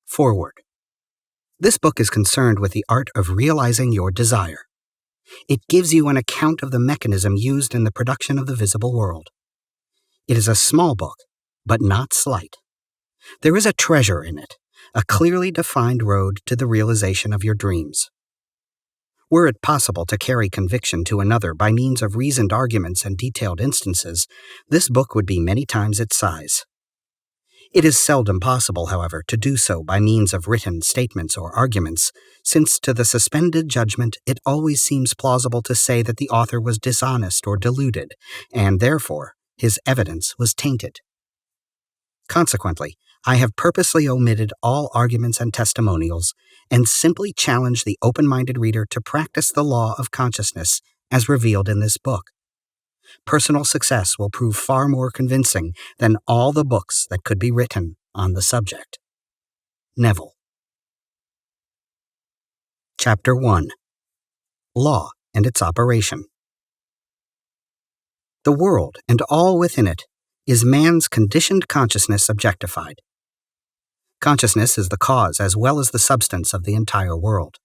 Forward. This book is concerned with the art of realizing your desire. It gives you an account of the mechanism used in the production of the visible world. It is a small book, but not slight. There is a treasure in it, a clearly defined road to the realization of your dreams. Were it possible to carry conviction to another by means of reasoned arguments and detailed instances, this book would be many times its size. It is seldom possible, however, to do so by means of written statements or arguments, since to the suspended judgment it always seems plausible to say that the author was dishonest or deluded, and therefore his evidence was tainted. Consequently, I have purposely omitted all arguments and testimonials, and simply challenge the open-minded reader to practice the law of consciousness as revealed in this book. Personal success will prove far more convincing than all the books that could be written on the subject. Neville. Chapter 1. Law and its Operation. The world, and all within it, is man's conditioned consciousness objectified. Consciousness is the cause as well as the substance of the entire world.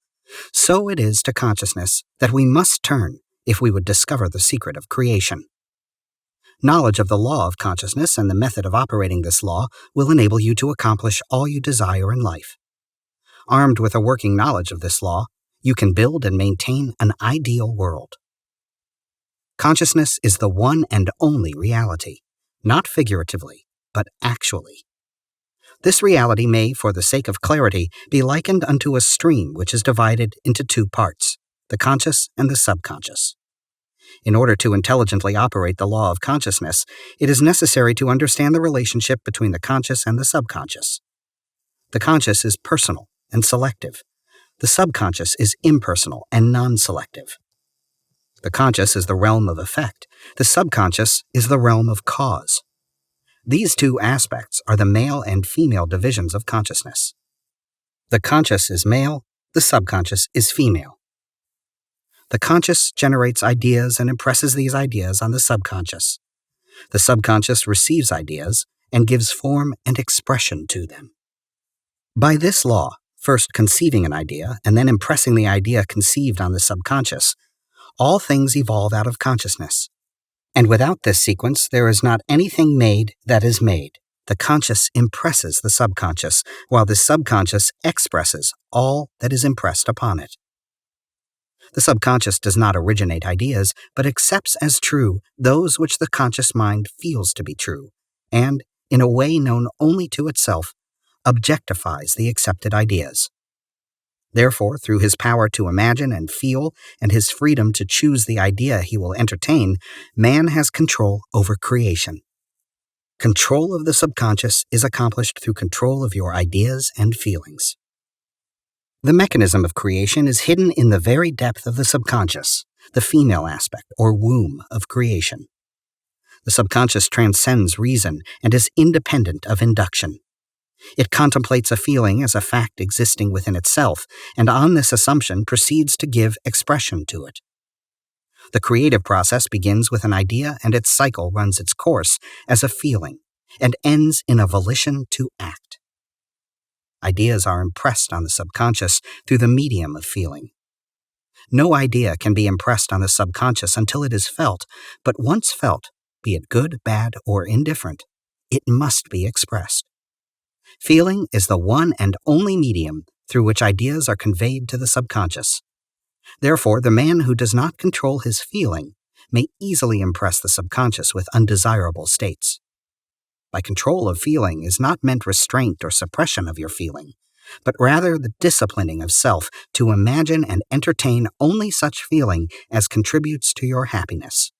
So it is to consciousness that we must turn if we would discover the secret of creation. Knowledge of the law of consciousness and the method of operating this law will enable you to accomplish all you desire in life. Armed with a working knowledge of this law, you can build and maintain an ideal world. Consciousness is the one and only reality, not figuratively, but actually. This reality may, for the sake of clarity, be likened unto a stream which is divided into two parts, the conscious and the subconscious. In order to intelligently operate the law of consciousness, it is necessary to understand the relationship between the conscious and the subconscious. The conscious is personal and selective. The subconscious is impersonal and non-selective. The conscious is the realm of effect. The subconscious is the realm of cause. These two aspects are the male and female divisions of consciousness. The conscious is male, the subconscious is female. The conscious generates ideas and impresses these ideas on the subconscious. The subconscious receives ideas and gives form and expression to them. By this law, first conceiving an idea and then impressing the idea conceived on the subconscious, all things evolve out of consciousness. And without this sequence, there is not anything made that is made. The conscious impresses the subconscious, while the subconscious expresses all that is impressed upon it. The subconscious does not originate ideas, but accepts as true those which the conscious mind feels to be true, and, in a way known only to itself, objectifies the accepted ideas. Therefore, through his power to imagine and feel, and his freedom to choose the idea he will entertain, man has control over creation. Control of the subconscious is accomplished through control of your ideas and feelings. The mechanism of creation is hidden in the very depth of the subconscious, the female aspect, or womb of creation. The subconscious transcends reason and is independent of induction. It contemplates a feeling as a fact existing within itself, and on this assumption proceeds to give expression to it. The creative process begins with an idea, and its cycle runs its course as a feeling, and ends in a volition to act. Ideas are impressed on the subconscious through the medium of feeling. No idea can be impressed on the subconscious until it is felt, but once felt, be it good, bad, or indifferent, it must be expressed. Feeling is the one and only medium through which ideas are conveyed to the subconscious. Therefore, the man who does not control his feeling may easily impress the subconscious with undesirable states. By control of feeling is not meant restraint or suppression of your feeling, but rather the disciplining of self to imagine and entertain only such feeling as contributes to your happiness.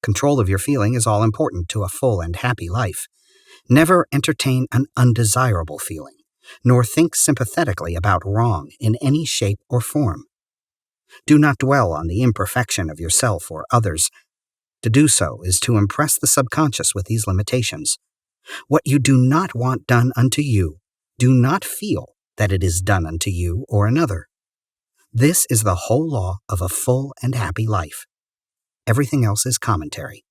Control of your feeling is all important to a full and happy life. Never entertain an undesirable feeling, nor think sympathetically about wrong in any shape or form. Do not dwell on the imperfection of yourself or others. To do so is to impress the subconscious with these limitations. What you do not want done unto you, do not feel that it is done unto you or another. This is the whole law of a full and happy life. Everything else is commentary.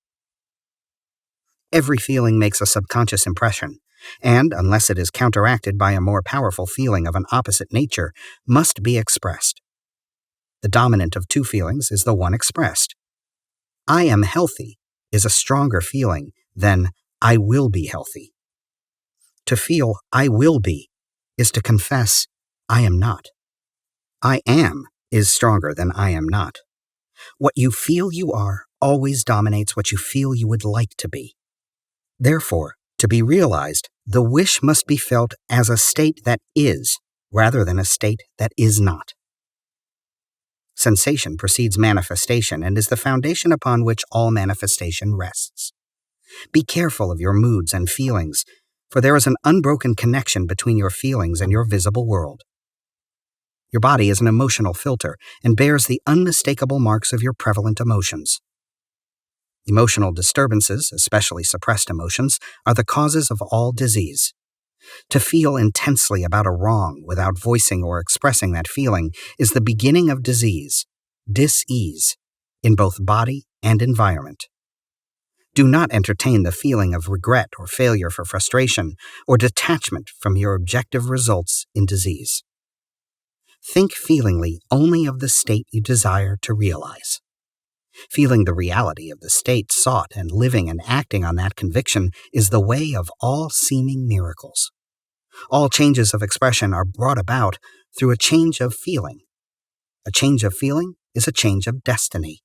Every feeling makes a subconscious impression, and, unless it is counteracted by a more powerful feeling of an opposite nature, must be expressed. The dominant of two feelings is the one expressed. I am healthy is a stronger feeling than I will be healthy. To feel I will be is to confess I am not. I am is stronger than I am not. What you feel you are always dominates what you feel you would like to be. Therefore, to be realized, the wish must be felt as a state that is, rather than a state that is not. Sensation precedes manifestation and is the foundation upon which all manifestation rests. Be careful of your moods and feelings, for there is an unbroken connection between your feelings and your visible world. Your body is an emotional filter and bears the unmistakable marks of your prevalent emotions. Emotional disturbances, especially suppressed emotions, are the causes of all disease. To feel intensely about a wrong without voicing or expressing that feeling is the beginning of disease, dis-ease, in both body and environment. Do not entertain the feeling of regret or failure for frustration or detachment from your objective results in disease. Think feelingly only of the state you desire to realize. Feeling the reality of the state sought and living and acting on that conviction is the way of all seeming miracles. All changes of expression are brought about through a change of feeling. A change of feeling is a change of destiny.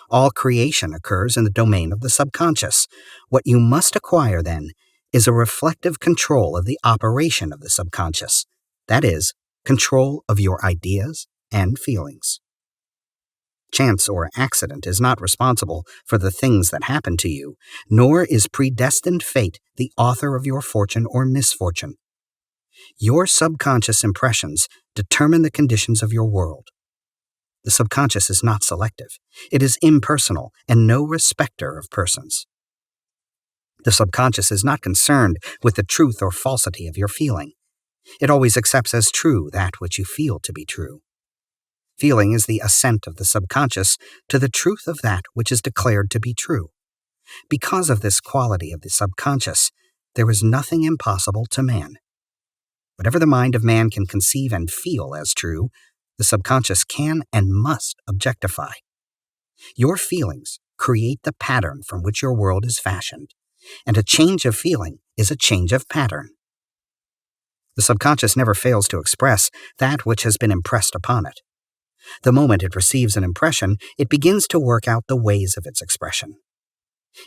All creation occurs in the domain of the subconscious. What you must acquire, then, is a reflective control of the operation of the subconscious. That is, control of your ideas and feelings. Chance or accident is not responsible for the things that happen to you, nor is predestined fate the author of your fortune or misfortune. Your subconscious impressions determine the conditions of your world. The subconscious is not selective. It is impersonal and no respecter of persons. The subconscious is not concerned with the truth or falsity of your feeling. It always accepts as true that which you feel to be true. Feeling is the assent of the subconscious to the truth of that which is declared to be true. Because of this quality of the subconscious, there is nothing impossible to man. Whatever the mind of man can conceive and feel as true, the subconscious can and must objectify. Your feelings create the pattern from which your world is fashioned, and a change of feeling is a change of pattern. The subconscious never fails to express that which has been impressed upon it. The moment it receives an impression, it begins to work out the ways of its expression.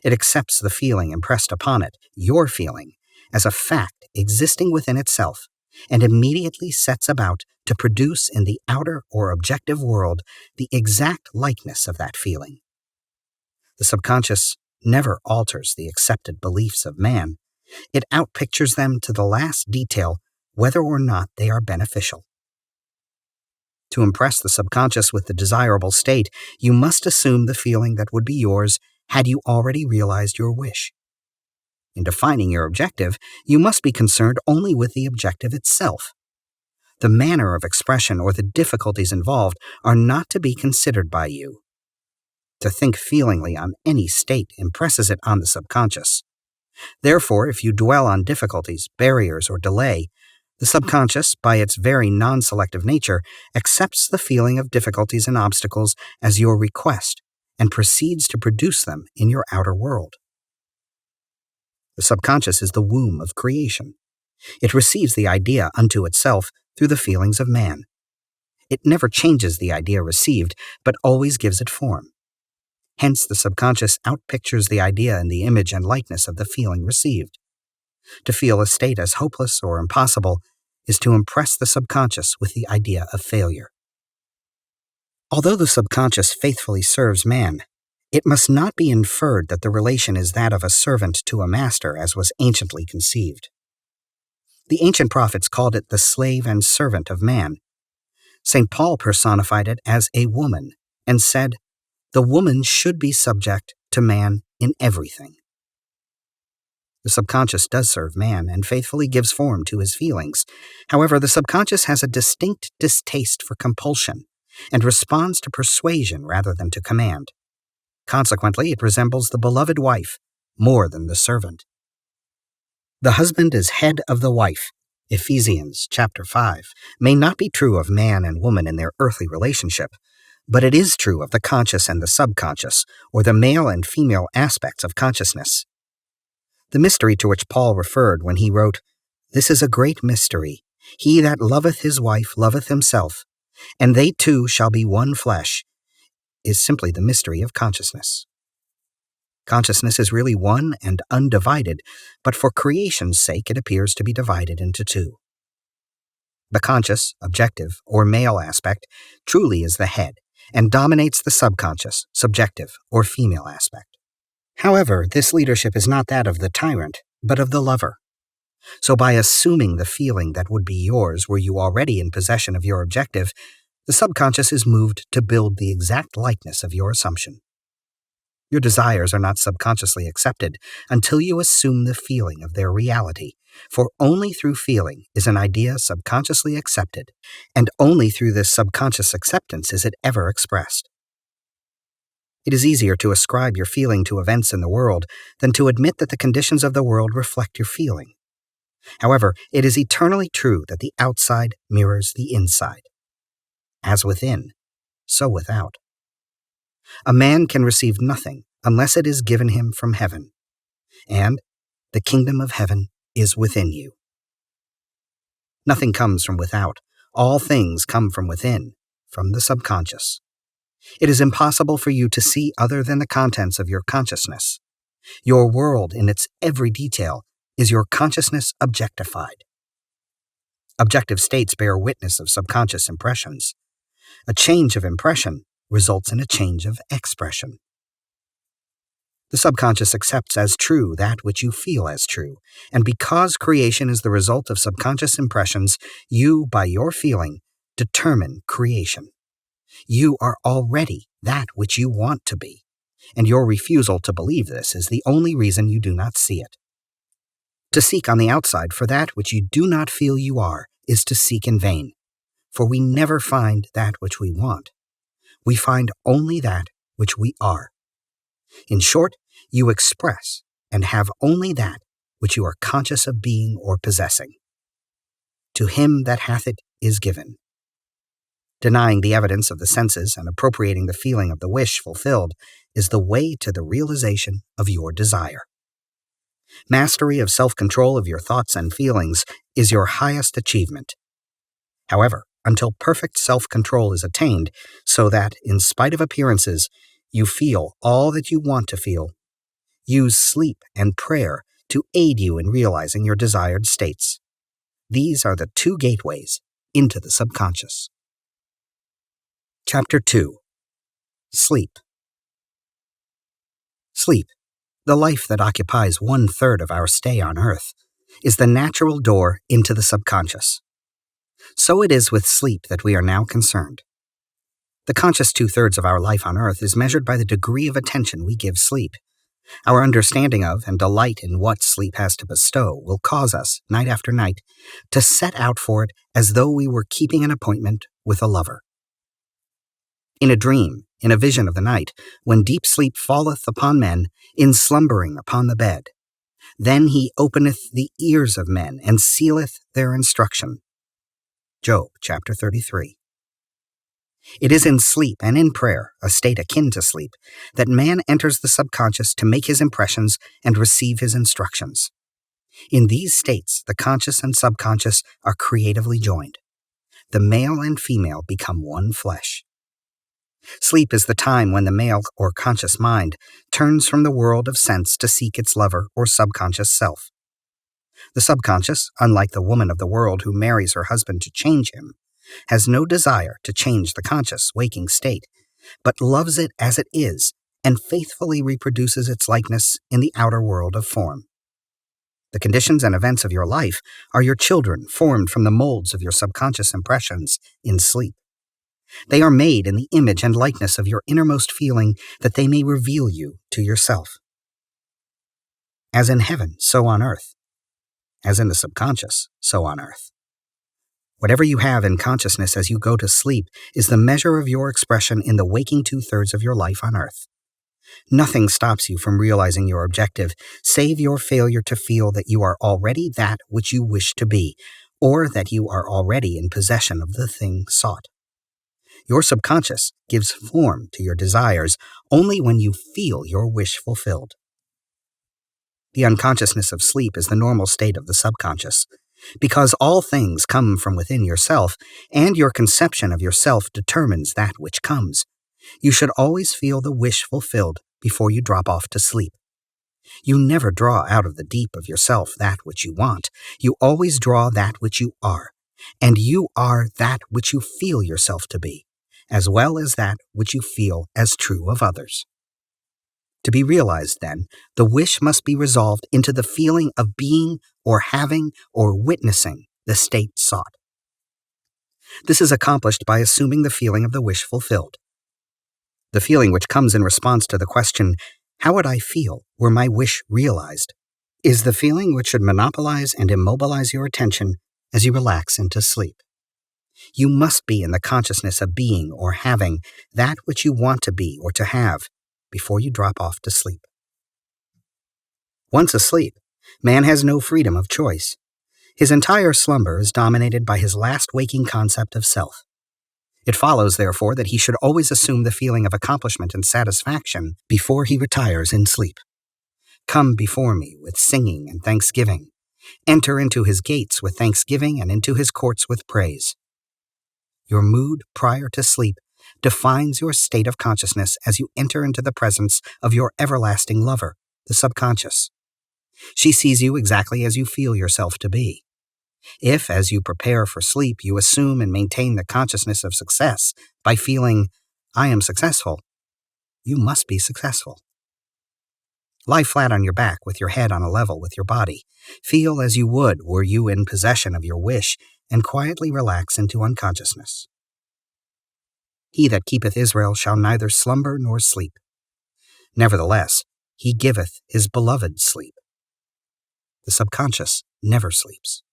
It accepts the feeling impressed upon it, your feeling, as a fact existing within itself, and immediately sets about to produce in the outer or objective world the exact likeness of that feeling. The subconscious never alters the accepted beliefs of man. It outpictures them to the last detail, whether or not they are beneficial. To impress the subconscious with the desirable state, you must assume the feeling that would be yours had you already realized your wish. In defining your objective, you must be concerned only with the objective itself. The manner of expression or the difficulties involved are not to be considered by you. To think feelingly on any state impresses it on the subconscious. Therefore, if you dwell on difficulties, barriers, or delay, the subconscious, by its very non-selective nature, accepts the feeling of difficulties and obstacles as your request and proceeds to produce them in your outer world. The subconscious is the womb of creation. It receives the idea unto itself through the feelings of man. It never changes the idea received, but always gives it form. Hence, the subconscious outpictures the idea in the image and likeness of the feeling received. To feel a state as hopeless or impossible is to impress the subconscious with the idea of failure. Although the subconscious faithfully serves man, it must not be inferred that the relation is that of a servant to a master as was anciently conceived. The ancient prophets called it the slave and servant of man. St. Paul personified it as a woman and said, "The woman should be subject to man in everything." The subconscious does serve man and faithfully gives form to his feelings. However, the subconscious has a distinct distaste for compulsion and responds to persuasion rather than to command. Consequently, it resembles the beloved wife more than the servant. The husband is head of the wife, Ephesians chapter 5, may not be true of man and woman in their earthly relationship, but it is true of the conscious and the subconscious, or the male and female aspects of consciousness. The mystery to which Paul referred when he wrote, "This is a great mystery. He that loveth his wife loveth himself, and they two shall be one flesh," is simply the mystery of consciousness. Consciousness is really one and undivided, but for creation's sake it appears to be divided into two. The conscious, objective, or male aspect truly is the head, and dominates the subconscious, subjective, or female aspect. However, this leadership is not that of the tyrant, but of the lover. So by assuming the feeling that would be yours were you already in possession of your objective, the subconscious is moved to build the exact likeness of your assumption. Your desires are not subconsciously accepted until you assume the feeling of their reality, for only through feeling is an idea subconsciously accepted, and only through this subconscious acceptance is it ever expressed. It is easier to ascribe your feeling to events in the world than to admit that the conditions of the world reflect your feeling. However, it is eternally true that the outside mirrors the inside. As within, so without. A man can receive nothing unless it is given him from heaven, and the kingdom of heaven is within you. Nothing comes from without. All things come from within, from the subconscious. It is impossible for you to see other than the contents of your consciousness. Your world, in its every detail, is your consciousness objectified. Objective states bear witness of subconscious impressions. A change of impression results in a change of expression. The subconscious accepts as true that which you feel as true, and because creation is the result of subconscious impressions, you, by your feeling, determine creation. You are already that which you want to be, and your refusal to believe this is the only reason you do not see it. To seek on the outside for that which you do not feel you are is to seek in vain, for we never find that which we want. We find only that which we are. In short, you express and have only that which you are conscious of being or possessing. To him that hath it is given. Denying the evidence of the senses and appropriating the feeling of the wish fulfilled is the way to the realization of your desire. Mastery of self-control of your thoughts and feelings is your highest achievement. However, until perfect self-control is attained, so that, in spite of appearances, you feel all that you want to feel, use sleep and prayer to aid you in realizing your desired states. These are the two gateways into the subconscious. Chapter 2. Sleep. Sleep, the life that occupies 1/3 of our stay on earth, is the natural door into the subconscious. So it is with sleep that we are now concerned. The conscious 2/3 of our life on earth is measured by the degree of attention we give sleep. Our understanding of and delight in what sleep has to bestow will cause us, night after night, to set out for it as though we were keeping an appointment with a lover. In a dream, in a vision of the night, when deep sleep falleth upon men, in slumbering upon the bed, then he openeth the ears of men, and sealeth their instruction. Job chapter 33. It is in sleep and in prayer, a state akin to sleep, that man enters the subconscious to make his impressions and receive his instructions. In these states, the conscious and subconscious are creatively joined. The male and female become one flesh. Sleep is the time when the male or conscious mind turns from the world of sense to seek its lover or subconscious self. The subconscious, unlike the woman of the world who marries her husband to change him, has no desire to change the conscious, waking state, but loves it as it is and faithfully reproduces its likeness in the outer world of form. The conditions and events of your life are your children formed from the molds of your subconscious impressions in sleep. They are made in the image and likeness of your innermost feeling that they may reveal you to yourself. As in heaven, so on earth. As in the subconscious, so on earth. Whatever you have in consciousness as you go to sleep is the measure of your expression in the waking 2/3 of your life on earth. Nothing stops you from realizing your objective, save your failure to feel that you are already that which you wish to be, or that you are already in possession of the thing sought. Your subconscious gives form to your desires only when you feel your wish fulfilled. The unconsciousness of sleep is the normal state of the subconscious. Because all things come from within yourself, and your conception of yourself determines that which comes, you should always feel the wish fulfilled before you drop off to sleep. You never draw out of the deep of yourself that which you want. You always draw that which you are, and you are that which you feel yourself to be, as well as that which you feel as true of others. To be realized, then, the wish must be resolved into the feeling of being or having or witnessing the state sought. This is accomplished by assuming the feeling of the wish fulfilled. The feeling which comes in response to the question, how would I feel were my wish realized, is the feeling which should monopolize and immobilize your attention as you relax into sleep. You must be in the consciousness of being or having that which you want to be or to have before you drop off to sleep. Once asleep, man has no freedom of choice. His entire slumber is dominated by his last waking concept of self. It follows, therefore, that he should always assume the feeling of accomplishment and satisfaction before he retires in sleep. Come before me with singing and thanksgiving. Enter into his gates with thanksgiving and into his courts with praise. Your mood prior to sleep defines your state of consciousness as you enter into the presence of your everlasting lover, the subconscious. She sees you exactly as you feel yourself to be. If, as you prepare for sleep, you assume and maintain the consciousness of success by feeling, I am successful, you must be successful. Lie flat on your back with your head on a level with your body. Feel as you would were you in possession of your wish, and quietly relax into unconsciousness. He that keepeth Israel shall neither slumber nor sleep. Nevertheless, he giveth his beloved sleep. The subconscious never sleeps.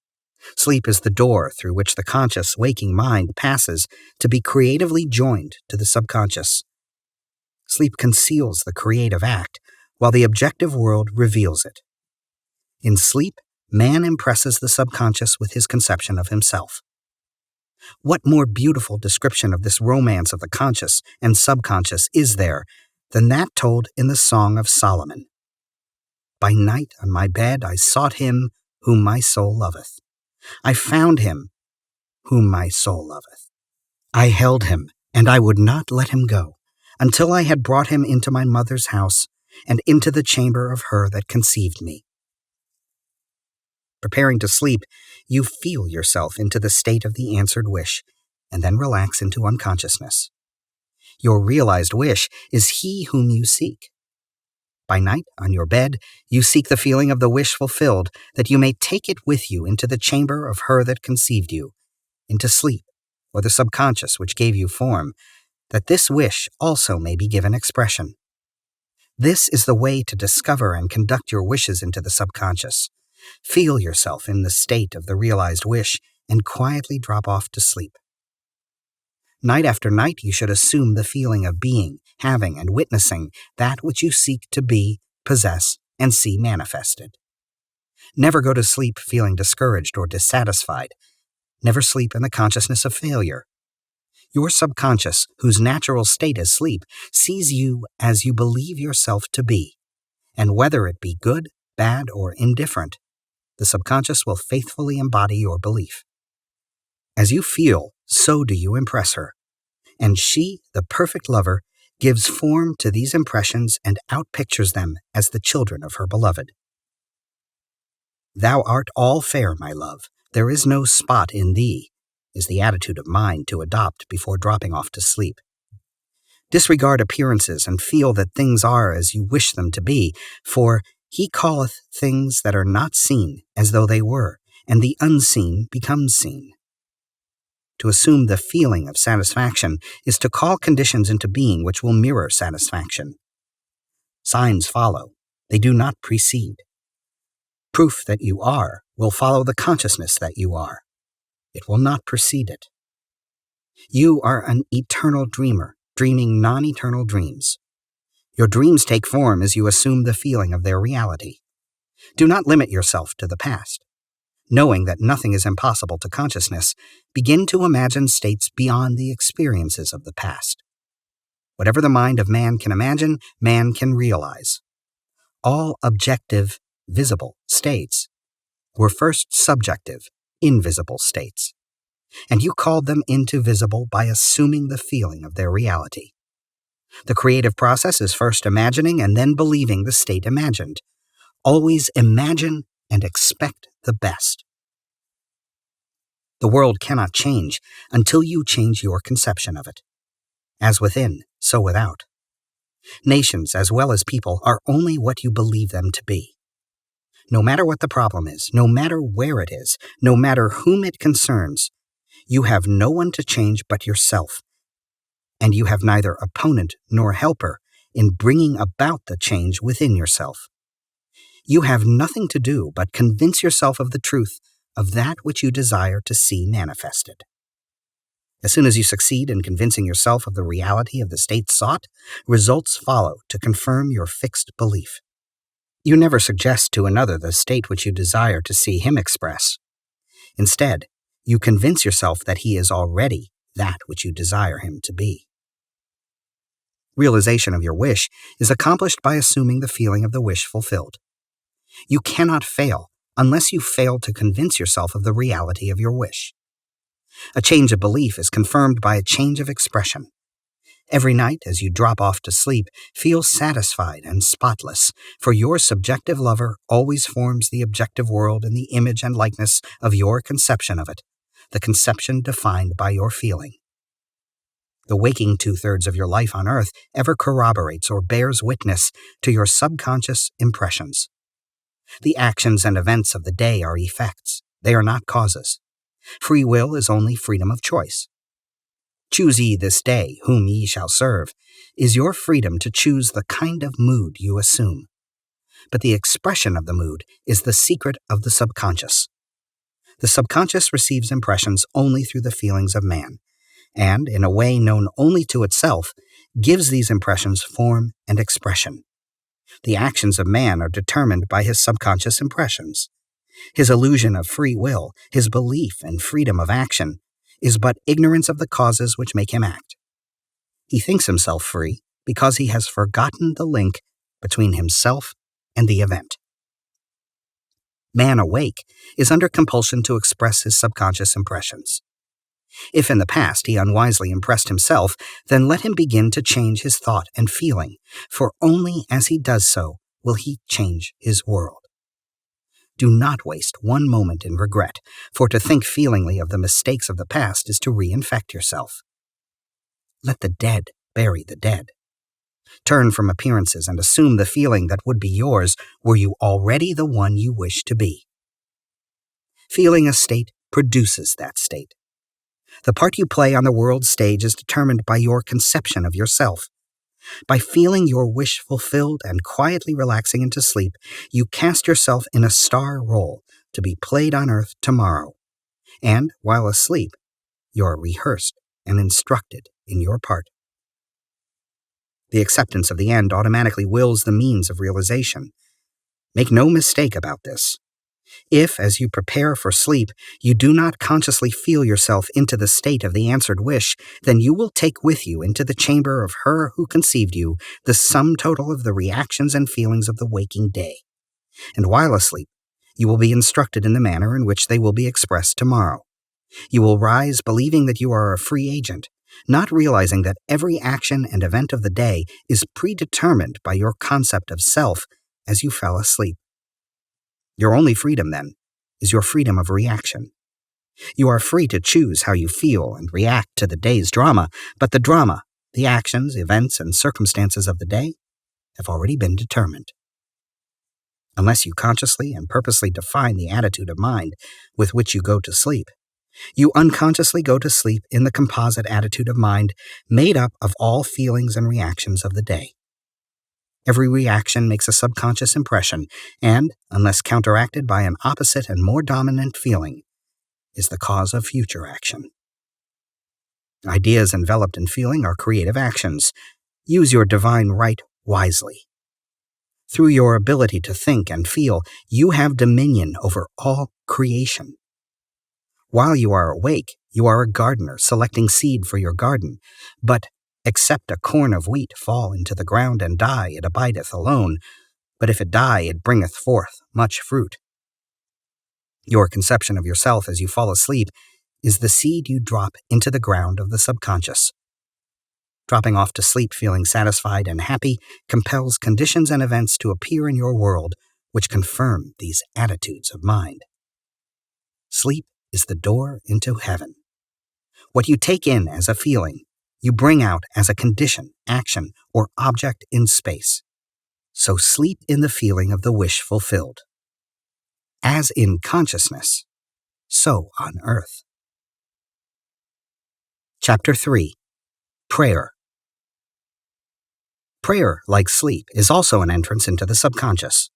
Sleep is the door through which the conscious, waking mind passes to be creatively joined to the subconscious. Sleep conceals the creative act, while the objective world reveals it. In sleep, man impresses the subconscious with his conception of himself. What more beautiful description of this romance of the conscious and subconscious is there than that told in the Song of Solomon? By night on my bed I sought him whom my soul loveth. I found him whom my soul loveth. I held him, and I would not let him go, until I had brought him into my mother's house, and into the chamber of her that conceived me. Preparing to sleep, you feel yourself into the state of the answered wish, and then relax into unconsciousness. Your realized wish is he whom you seek. By night, on your bed, you seek the feeling of the wish fulfilled, that you may take it with you into the chamber of her that conceived you, into sleep, or the subconscious which gave you form, that this wish also may be given expression. This is the way to discover and conduct your wishes into the subconscious. Feel yourself in the state of the realized wish, and quietly drop off to sleep. Night after night, you should assume the feeling of being, having, and witnessing that which you seek to be, possess, and see manifested. Never go to sleep feeling discouraged or dissatisfied. Never sleep in the consciousness of failure. Your subconscious, whose natural state is sleep, sees you as you believe yourself to be, and whether it be good, bad, or indifferent, the subconscious will faithfully embody your belief. As you feel, so do you impress her, and she, the perfect lover, gives form to these impressions and outpictures them as the children of her beloved. Thou art all fair, my love, there is no spot in thee, is the attitude of mind to adopt before dropping off to sleep. Disregard appearances and feel that things are as you wish them to be, for he calleth things that are not seen as though they were, and the unseen becomes seen. To assume the feeling of satisfaction is to call conditions into being which will mirror satisfaction. Signs follow, they do not precede. Proof that you are will follow the consciousness that you are. It will not precede it. You are an eternal dreamer, dreaming non-eternal dreams. Your dreams take form as you assume the feeling of their reality. Do not limit yourself to the past. Knowing that nothing is impossible to consciousness, begin to imagine states beyond the experiences of the past. Whatever the mind of man can imagine, man can realize. All objective, visible states were first subjective, invisible states, and you called them into visible by assuming the feeling of their reality. The creative process is first imagining and then believing the state imagined. Always imagine and expect the best. The world cannot change until you change your conception of it. As within, so without. Nations, as well as people, are only what you believe them to be. No matter what the problem is, no matter where it is, no matter whom it concerns, you have no one to change but yourself, and you have neither opponent nor helper in bringing about the change within yourself. You have nothing to do but convince yourself of the truth of that which you desire to see manifested. As soon as you succeed in convincing yourself of the reality of the state sought, results follow to confirm your fixed belief. You never suggest to another the state which you desire to see him express. Instead, you convince yourself that he is already that which you desire him to be. Realization of your wish is accomplished by assuming the feeling of the wish fulfilled. You cannot fail unless you fail to convince yourself of the reality of your wish. A change of belief is confirmed by a change of expression. Every night, as you drop off to sleep, feel satisfied and spotless, for your subjective lover always forms the objective world in the image and likeness of your conception of it, the conception defined by your feeling. The waking 2/3 of your life on earth ever corroborates or bears witness to your subconscious impressions. The actions and events of the day are effects. They are not causes. Free will is only freedom of choice. Choose ye this day whom ye shall serve is your freedom to choose the kind of mood you assume. But the expression of the mood is the secret of the subconscious. The subconscious receives impressions only through the feelings of man, and, in a way known only to itself, gives these impressions form and expression. The actions of man are determined by his subconscious impressions. His illusion of free will, his belief in freedom of action, is but ignorance of the causes which make him act. He thinks himself free because he has forgotten the link between himself and the event. Man awake is under compulsion to express his subconscious impressions. If in the past he unwisely impressed himself, then let him begin to change his thought and feeling, for only as he does so will he change his world. Do not waste one moment in regret, for to think feelingly of the mistakes of the past is to reinfect yourself. Let the dead bury the dead. Turn from appearances and assume the feeling that would be yours were you already the one you wish to be. Feeling a state produces that state. The part you play on the world's stage is determined by your conception of yourself. By feeling your wish fulfilled and quietly relaxing into sleep, you cast yourself in a star role to be played on earth tomorrow. And, while asleep, you are rehearsed and instructed in your part. The acceptance of the end automatically wills the means of realization. Make no mistake about this. If, as you prepare for sleep, you do not consciously feel yourself into the state of the answered wish, then you will take with you into the chamber of her who conceived you the sum total of the reactions and feelings of the waking day. And while asleep, you will be instructed in the manner in which they will be expressed tomorrow. You will rise believing that you are a free agent, not realizing that every action and event of the day is predetermined by your concept of self as you fell asleep. Your only freedom, then, is your freedom of reaction. You are free to choose how you feel and react to the day's drama, but the drama, the actions, events, and circumstances of the day, have already been determined. Unless you consciously and purposely define the attitude of mind with which you go to sleep, you unconsciously go to sleep in the composite attitude of mind made up of all feelings and reactions of the day. Every reaction makes a subconscious impression, and, unless counteracted by an opposite and more dominant feeling, is the cause of future action. Ideas enveloped in feeling are creative actions. Use your divine right wisely. Through your ability to think and feel, you have dominion over all creation. While you are awake, you are a gardener selecting seed for your garden, but except a corn of wheat fall into the ground and die, it abideth alone, but if it die, it bringeth forth much fruit. Your conception of yourself as you fall asleep is the seed you drop into the ground of the subconscious. Dropping off to sleep feeling satisfied and happy compels conditions and events to appear in your world which confirm these attitudes of mind. Sleep is the door into heaven. What you take in as a feeling, you bring out as a condition, action, or object in space. So sleep in the feeling of the wish fulfilled. As in consciousness, so on earth. Chapter 3. Prayer. Prayer, like sleep, is also an entrance into the subconscious.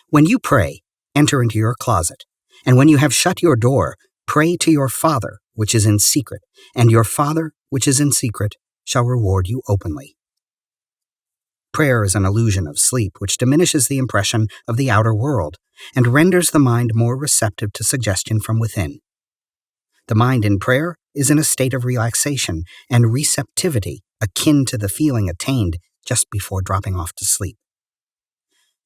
When you pray, enter into your closet, and when you have shut your door, pray to your Father, which is in secret, and your Father, which is in secret, shall reward you openly. Prayer is an illusion of sleep which diminishes the impression of the outer world and renders the mind more receptive to suggestion from within. The mind in prayer is in a state of relaxation and receptivity akin to the feeling attained just before dropping off to sleep.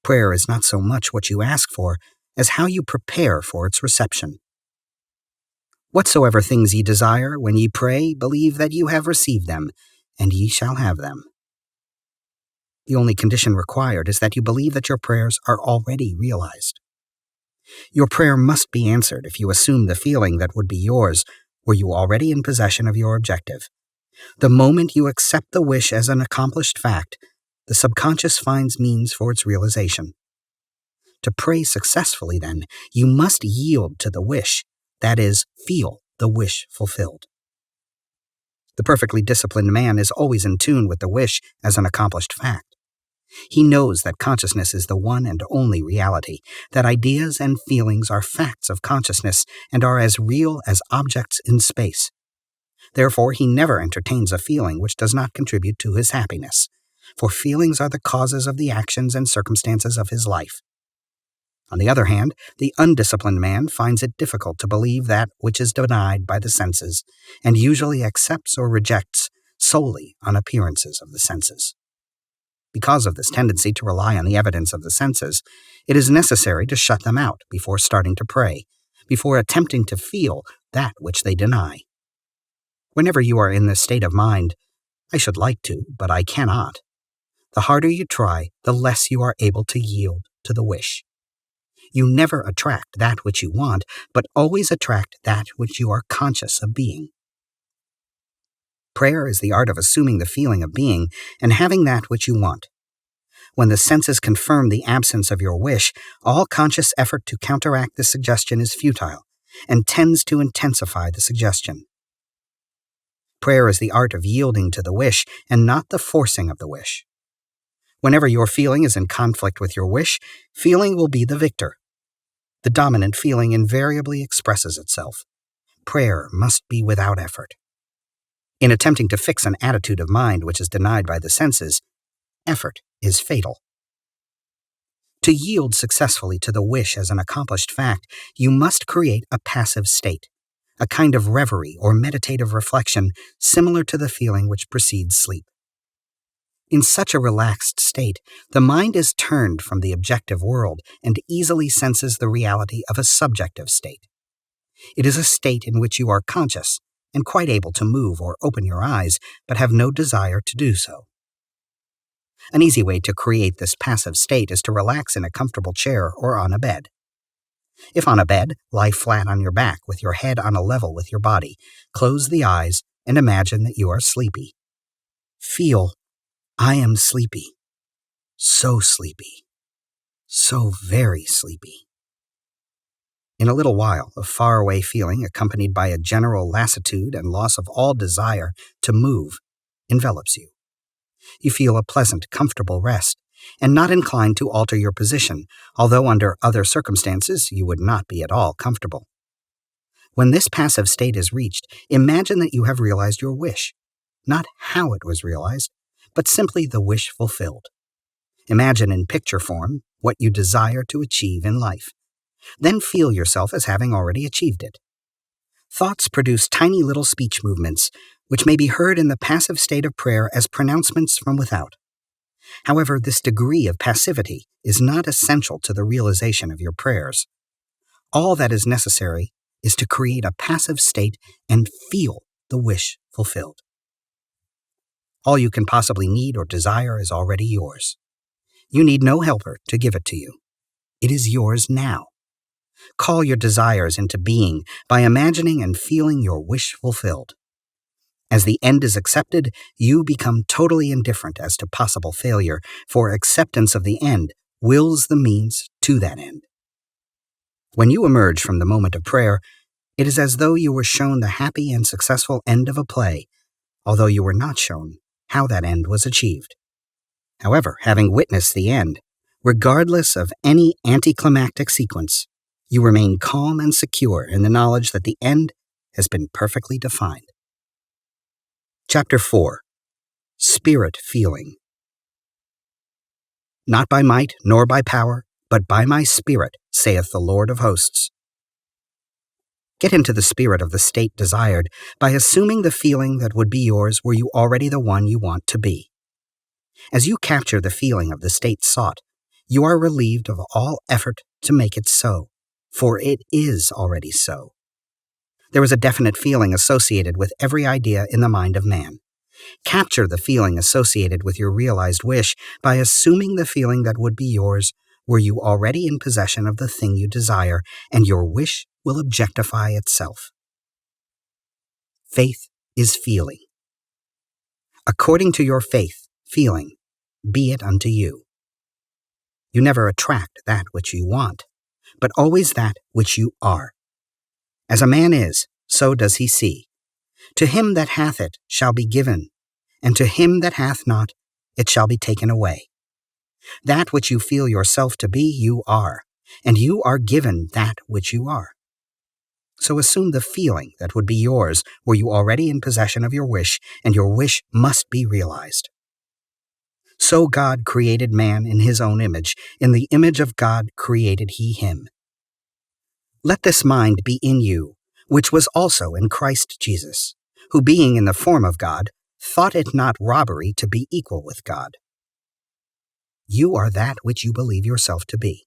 Prayer is not so much what you ask for as how you prepare for its reception. Whatsoever things ye desire, when ye pray, believe that you have received them, and ye shall have them. The only condition required is that you believe that your prayers are already realized. Your prayer must be answered if you assume the feeling that would be yours were you already in possession of your objective. The moment you accept the wish as an accomplished fact, the subconscious finds means for its realization. To pray successfully, then, you must yield to the wish, that is, feel the wish fulfilled. The perfectly disciplined man is always in tune with the wish as an accomplished fact. He knows that consciousness is the one and only reality, that ideas and feelings are facts of consciousness and are as real as objects in space. Therefore, he never entertains a feeling which does not contribute to his happiness, for feelings are the causes of the actions and circumstances of his life. On the other hand, the undisciplined man finds it difficult to believe that which is denied by the senses, and usually accepts or rejects solely on appearances of the senses. Because of this tendency to rely on the evidence of the senses, it is necessary to shut them out before starting to pray, before attempting to feel that which they deny. Whenever you are in this state of mind, I should like to, but I cannot, the harder you try, the less you are able to yield to the wish. You never attract that which you want, but always attract that which you are conscious of being. Prayer is the art of assuming the feeling of being and having that which you want. When the senses confirm the absence of your wish, all conscious effort to counteract the suggestion is futile and tends to intensify the suggestion. Prayer is the art of yielding to the wish and not the forcing of the wish. Whenever your feeling is in conflict with your wish, feeling will be the victor. The dominant feeling invariably expresses itself. Prayer must be without effort. In attempting to fix an attitude of mind which is denied by the senses, effort is fatal. To yield successfully to the wish as an accomplished fact, you must create a passive state, a kind of reverie or meditative reflection similar to the feeling which precedes sleep. In such a relaxed state, the mind is turned from the objective world and easily senses the reality of a subjective state. It is a state in which you are conscious and quite able to move or open your eyes, but have no desire to do so. An easy way to create this passive state is to relax in a comfortable chair or on a bed. If on a bed, lie flat on your back with your head on a level with your body, close the eyes, and imagine that you are sleepy. Feel, I am sleepy, so very sleepy. In a little while, a faraway feeling accompanied by a general lassitude and loss of all desire to move envelops you. You feel a pleasant, comfortable rest, and not inclined to alter your position, although under other circumstances you would not be at all comfortable. When this passive state is reached, imagine that you have realized your wish, not how it was realized, but simply the wish fulfilled. Imagine in picture form what you desire to achieve in life. Then feel yourself as having already achieved it. Thoughts produce tiny little speech movements, which may be heard in the passive state of prayer as pronouncements from without. However, this degree of passivity is not essential to the realization of your prayers. All that is necessary is to create a passive state and feel the wish fulfilled. All you can possibly need or desire is already yours. You need no helper to give it to you. It is yours now. Call your desires into being by imagining and feeling your wish fulfilled. As the end is accepted, you become totally indifferent as to possible failure, for acceptance of the end wills the means to that end. When you emerge from the moment of prayer, it is as though you were shown the happy and successful end of a play, although you were not shown how that end was achieved. However, having witnessed the end, regardless of any anticlimactic sequence, you remain calm and secure in the knowledge that the end has been perfectly defined. Chapter 4. Spirit Feeling. Not by might nor by power, but by my Spirit, saith the Lord of hosts. Get into the spirit of the state desired by assuming the feeling that would be yours were you already the one you want to be. As you capture the feeling of the state sought, you are relieved of all effort to make it so, for it is already so. There is a definite feeling associated with every idea in the mind of man. Capture the feeling associated with your realized wish by assuming the feeling that would be yours were you already in possession of the thing you desire, and your wish will objectify itself. Faith is feeling. According to your faith, feeling, be it unto you. You never attract that which you want, but always that which you are. As a man is, so does he see. To him that hath it shall be given, and to him that hath not, it shall be taken away. That which you feel yourself to be, you are, and you are given that which you are. So assume the feeling that would be yours were you already in possession of your wish, and your wish must be realized. So God created man in his own image. In the image of God created he him. Let this mind be in you, which was also in Christ Jesus, who being in the form of God, thought it not robbery to be equal with God. You are that which you believe yourself to be.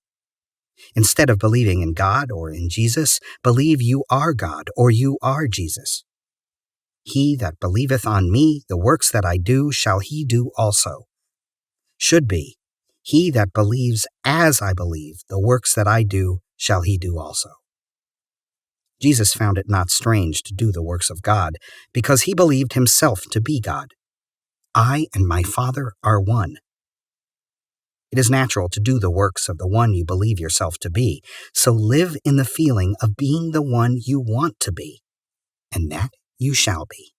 Instead of believing in God or in Jesus, believe you are God or you are Jesus. He that believeth on me, the works that I do, shall he do also. Should be, he that believes as I believe, the works that I do, shall he do also. Jesus found it not strange to do the works of God, because he believed himself to be God. I and my Father are one. It is natural to do the works of the one you believe yourself to be, so live in the feeling of being the one you want to be, and that you shall be.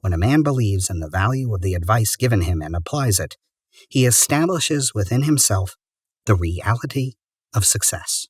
When a man believes in the value of the advice given him and applies it, he establishes within himself the reality of success.